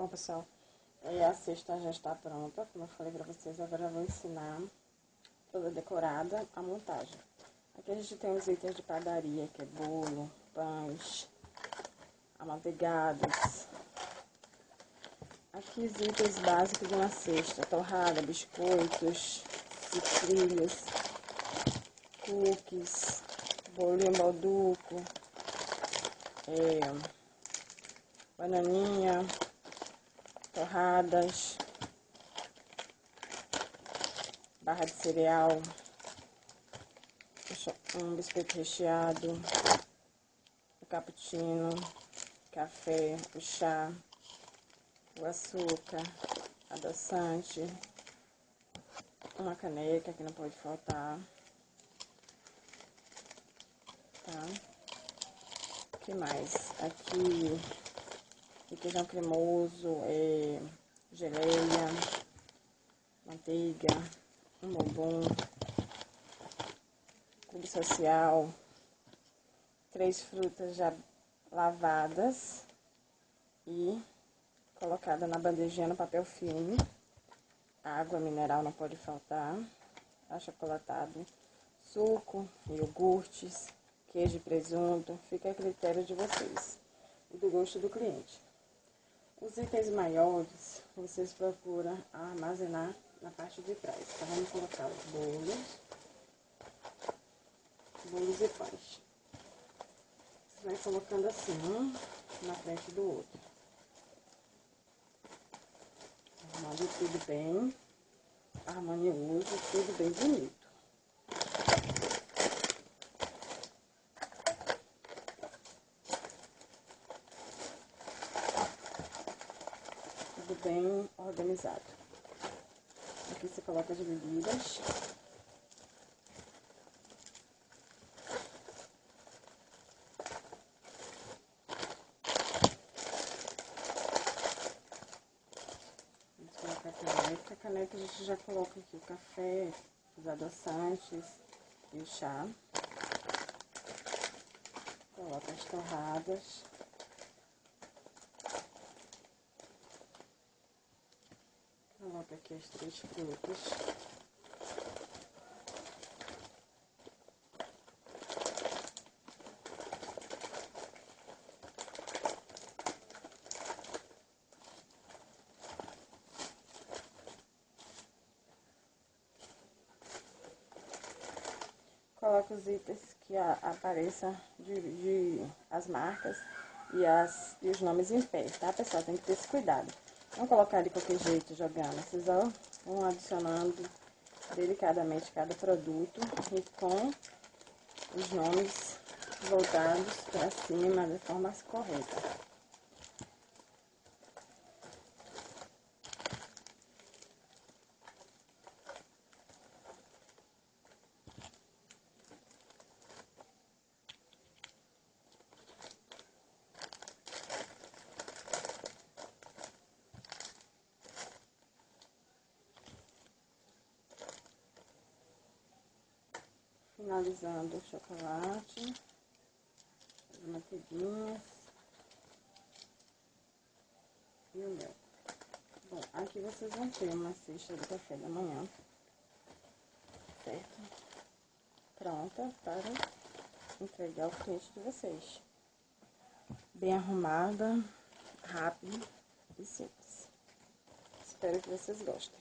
Bom, pessoal, a cesta já está pronta, como eu falei pra vocês. Agora eu vou ensinar toda decorada a montagem. Aqui a gente tem os itens de padaria, que é bolo, pães, amanteigados. Aqui os itens básicos de uma cesta: torrada, biscoitos, sucrilhos, cookies, bolinho balduco, bananinha, torradas, barra de cereal, um biscoito recheado, o cappuccino, café, o chá, o açúcar, adoçante, uma caneca que não pode faltar, tá? O que mais? Aqui, requeijão cremoso, geleia, manteiga, um bombom, cubo social, 3 frutas já lavadas e colocada na bandejinha no papel filme. Água mineral não pode faltar, achocolatado, suco, iogurtes, queijo e presunto, fica a critério de vocês e do gosto do cliente. Os itens maiores, vocês procuram armazenar na parte de trás. Então, vamos colocar os bolos e pães. Você vai colocando assim, um na frente do outro. Arrumando tudo bem, harmonioso, tudo bem bonito. Tudo bem organizado. Aqui você coloca as bebidas. Vamos colocar a caneca. A caneca a gente já coloca aqui o café, os adoçantes e o chá. Coloca as torradas. Coloca aqui as 3 frutas. Coloca os itens que apareçam as marcas e os nomes em pé, tá, pessoal? Tem que ter esse cuidado. Não colocar de qualquer jeito jogando. Vocês vão adicionando delicadamente cada produto e com os nomes voltados para cima de forma correta. Finalizando o chocolate, as manteiguinhas e o mel. Bom, aqui vocês vão ter uma cesta do café da manhã, certo? Pronta para entregar ao cliente de vocês. Bem arrumada, rápida e simples. Espero que vocês gostem.